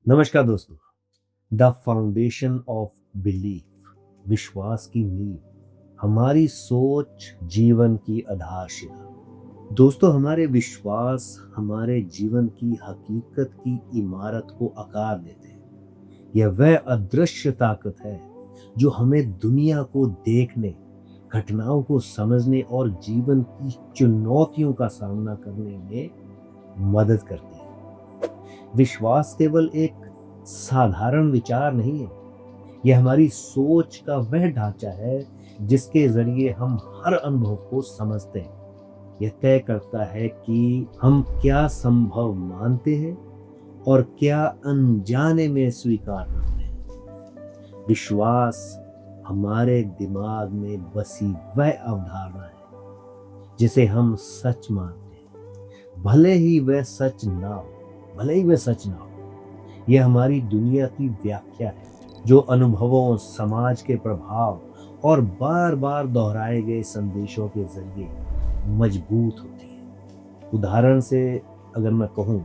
नमस्कार दोस्तों। The foundation of belief, विश्वास की नींव, हमारी सोच जीवन की आधारशिला। दोस्तों, हमारे विश्वास हमारे जीवन की हकीकत की इमारत को आकार देते हैं। यह वह अदृश्य ताकत है जो हमें दुनिया को देखने, घटनाओं को समझने और जीवन की चुनौतियों का सामना करने में मदद करती है। विश्वास केवल एक साधारण विचार नहीं है, यह हमारी सोच का वह ढांचा है जिसके जरिए हम हर अनुभव को समझते हैं। यह तय करता है कि हम क्या संभव मानते हैं और क्या अनजाने में स्वीकार करते हैं। विश्वास हमारे दिमाग में बसी वह अवधारणा है जिसे हम सच मानते हैं, भले ही वह सच ना हो। यह हमारी दुनिया की व्याख्या है जो अनुभवों, समाज के प्रभाव और बार बार दोहराए गए संदेशों के जरिए मजबूत होती है। उदाहरण से अगर मैं कहूँ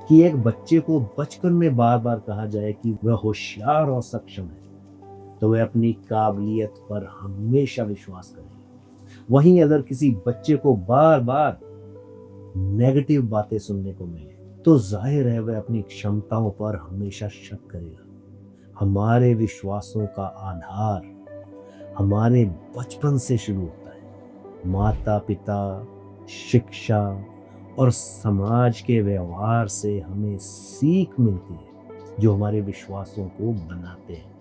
कि एक बच्चे को बचपन में बार बार कहा जाए कि वह होशियार और सक्षम है, तो वह अपनी काबिलियत पर हमेशा विश्वास करेगा। वहीं अगर किसी बच्चे को बार बार नेगेटिव बातें सुनने को मिले, तो जाहिर है वह अपनी क्षमताओं पर हमेशा शक करेगा। हमारे विश्वासों का आधार हमारे बचपन से शुरू होता है। माता पिता, शिक्षा और समाज के व्यवहार से हमें सीख मिलती है जो हमारे विश्वासों को बनाते हैं।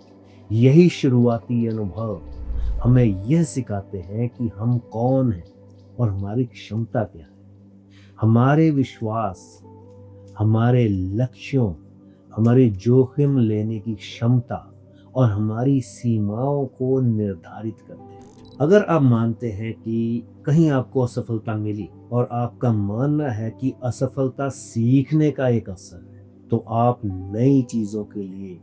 यही शुरुआती अनुभव हमें यह सिखाते हैं कि हम कौन हैं और हमारी क्षमता क्या है। हमारे विश्वास हमारे लक्ष्यों, हमारे जोखिम लेने की क्षमता और हमारी सीमाओं को निर्धारित करते हैं। अगर आप मानते हैं कि कहीं आपको असफलता मिली और आपका मानना है कि असफलता सीखने का एक अवसर है, तो आप नई चीजों के लिए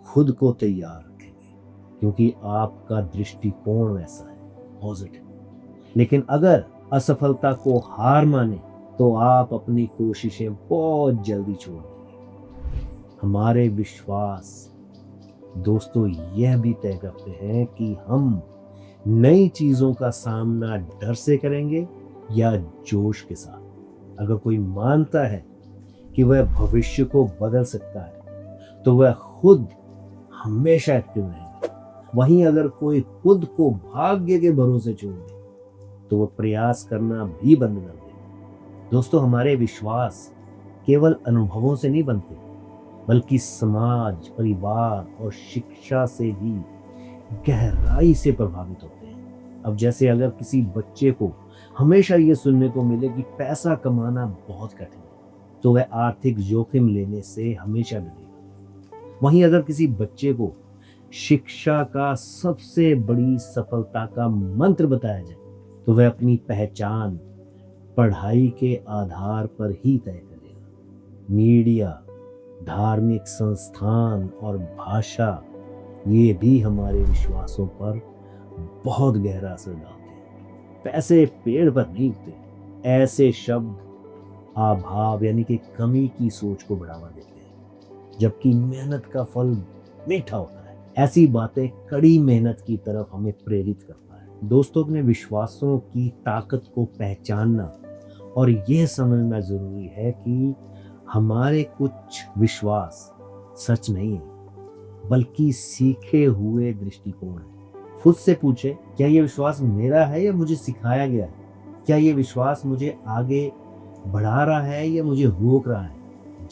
खुद को तैयार रखेंगे, क्योंकि आपका दृष्टिकोण वैसा है, पॉजिटिव। लेकिन अगर असफलता को हार माने, तो आप अपनी कोशिशें बहुत जल्दी छोड़ देंगे। हमारे विश्वास दोस्तों यह भी तय करते हैं कि हम नई चीजों का सामना डर से करेंगे या जोश के साथ। अगर कोई मानता है कि वह भविष्य को बदल सकता है, तो वह खुद हमेशा एक्टिव रहेगा। वहीं अगर कोई खुद को भाग्य के भरोसे छोड़ दे, तो वह प्रयास करना भी बंद कर देगा। दोस्तों, हमारे विश्वास केवल अनुभवों से नहीं बनते, बल्कि समाज, परिवार और शिक्षा से भी गहराई से प्रभावित होते हैं। अब जैसे अगर किसी बच्चे को हमेशा ये सुनने को मिले कि पैसा कमाना बहुत कठिन है, तो वह आर्थिक जोखिम लेने से हमेशा डरेगा। वहीं अगर किसी बच्चे को शिक्षा का सबसे बड़ी सफलता का मंत्र बताया जाए, तो वह अपनी पहचान पढ़ाई के आधार पर ही तय करेगा। मीडिया, धार्मिक संस्थान और भाषा, ये भी हमारे विश्वासों पर बहुत गहरा असर डालते हैं। पैसे पेड़ पर नहीं उगते। ऐसे शब्द अभाव यानी कि कमी की सोच को बढ़ावा देते हैं, जबकि मेहनत का फल मीठा होता है। ऐसी बातें कड़ी मेहनत की तरफ हमें प्रेरित करता है। दोस्तों, अपने विश्वासों की ताकत को पहचानना और यह समझना जरूरी है कि हमारे कुछ विश्वास सच नहीं है, बल्कि सीखे हुए दृष्टिकोण है। खुद से पूछे, क्या यह विश्वास मेरा है या मुझे सिखाया गया है? क्या यह विश्वास मुझे आगे बढ़ा रहा है या मुझे रोक रहा है?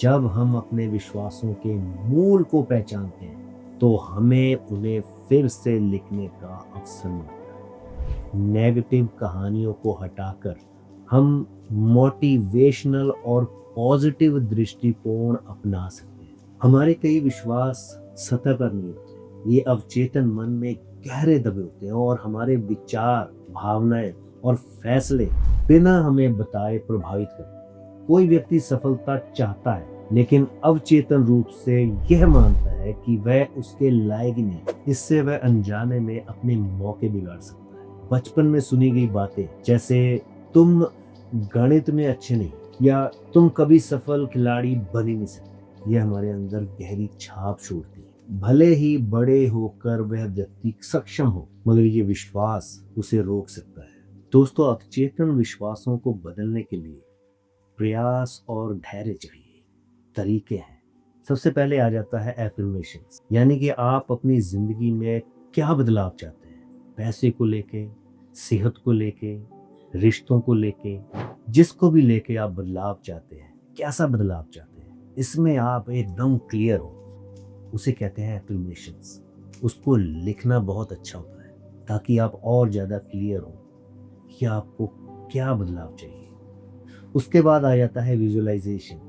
जब हम अपने विश्वासों के मूल को पहचानते हैं, तो हमें उन्हें फिर से लिखने का अवसर मिलता है। नेगेटिव कहानियों को हटाकर हम मोटिवेशनल और पॉजिटिव दृष्टिकोण अपना सकते हैं। हमारे कई विश्वास सतह पर नहीं होते, ये अवचेतन मन में गहरे दबे होते हैं और हमारे विचार, भावनाएं और फैसले बिना हमें बताए प्रभावित करते हैं। कोई व्यक्ति सफलता चाहता है, लेकिन अवचेतन रूप से यह मानता है कि वह उसके लायक ही नहीं। इससे वह अनजाने में अपने मौके बिगाड़ सकता है। बचपन में सुनी गई बातें, जैसे तुम गणित में अच्छे नहीं या तुम कभी सफल खिलाड़ी बन ही नहीं सकते, ये हमारे अंदर गहरी छाप छोड़ती है। भले ही बड़े होकर वह व्यक्ति सक्षम हो, मगर ये विश्वास उसे रोक सकता है। दोस्तों, अवचेतन विश्वासों को बदलने के लिए प्रयास और धैर्य चाहिए। तरीके हैं। सबसे पहले आ जाता है एफर्मेशंस, यानी कि आप अपनी जिंदगी में क्या बदलाव चाहते हैं। पैसे को लेके, सेहत को लेके, रिश्तों को लेके, जिसको भी लेके आप बदलाव चाहते हैं, कैसा बदलाव चाहते हैं, इसमें आप एकदम क्लियर हो, उसे कहते हैं एफर्मेशंस। उसको लिखना बहुत अच्छा होता है, ताकि आप और ज़्यादा क्लियर हो कि आपको क्या बदलाव चाहिए। उसके बाद आ जाता है विजुअलाइजेशन,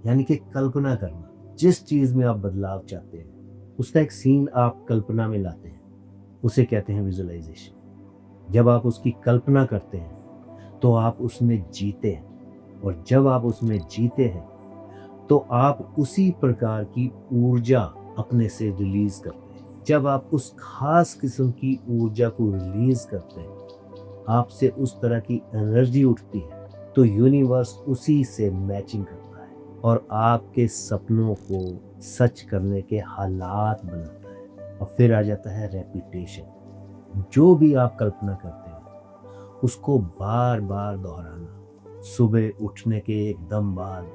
यानी कि कल्पना करना। जिस चीज़ में आप बदलाव चाहते हैं, उसका एक सीन आप कल्पना में लाते हैं, उसे कहते हैं विजुअलाइजेशन। जब आप उसकी कल्पना करते हैं, तो आप उसमें जीते हैं, और जब आप उसमें जीते हैं, तो आप उसी प्रकार की ऊर्जा अपने से रिलीज करते हैं। जब आप उस खास किस्म की ऊर्जा को रिलीज करते हैं, आपसे उस तरह की एनर्जी उठती है, तो यूनिवर्स उसी से मैचिंग करता है और आपके सपनों को सच करने के हालात बनाता है। और फिर आ जाता है रेपिटेशन। जो भी आप कल्पना करते हैं, उसको बार बार दोहराना। सुबह उठने के एकदम बाद,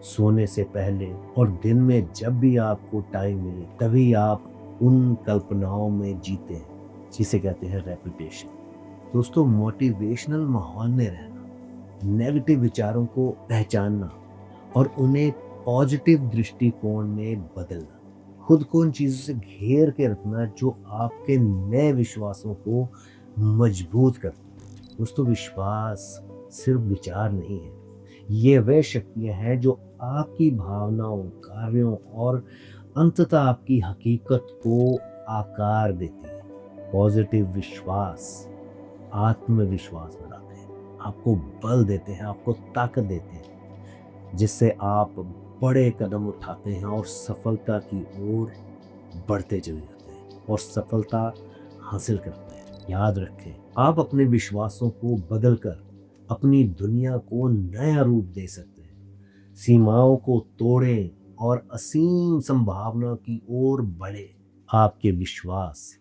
सोने से पहले, और दिन में जब भी आपको टाइम मिले, तभी आप उन कल्पनाओं में जीते हैं, जिसे कहते हैं रेपिटेशन। दोस्तों, मोटिवेशनल माहौल में रहना, नेगेटिव विचारों को पहचानना और उन्हें पॉजिटिव दृष्टिकोण में बदलना, खुद को उन चीज़ों से घेर के रखना जो आपके नए विश्वासों को मजबूत करते हैं। दोस्तों, विश्वास सिर्फ विचार नहीं है, ये वह शक्तियाँ हैं जो आपकी भावनाओं, कार्यों और अंततः आपकी हकीकत को आकार देती है। पॉजिटिव विश्वास आत्मविश्वास बढ़ाते हैं, आपको बल देते हैं, आपको ताकत देते हैं, जिससे आप बड़े कदम उठाते हैं और सफलता की ओर बढ़ते चले जाते हैं और सफलता हासिल करते हैं। याद रखें, आप अपने विश्वासों को बदलकर अपनी दुनिया को नया रूप दे सकते हैं। सीमाओं को तोड़ें और असीम संभावना की ओर बढ़े। आपके विश्वास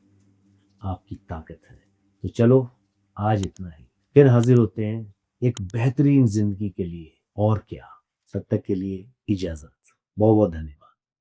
आपकी ताकत है। तो चलो, आज इतना ही। फिर हाजिर होते हैं एक बेहतरीन जिंदगी के लिए। और क्या, तब तक के लिए इजाजत। बहुत बहुत धन्यवाद।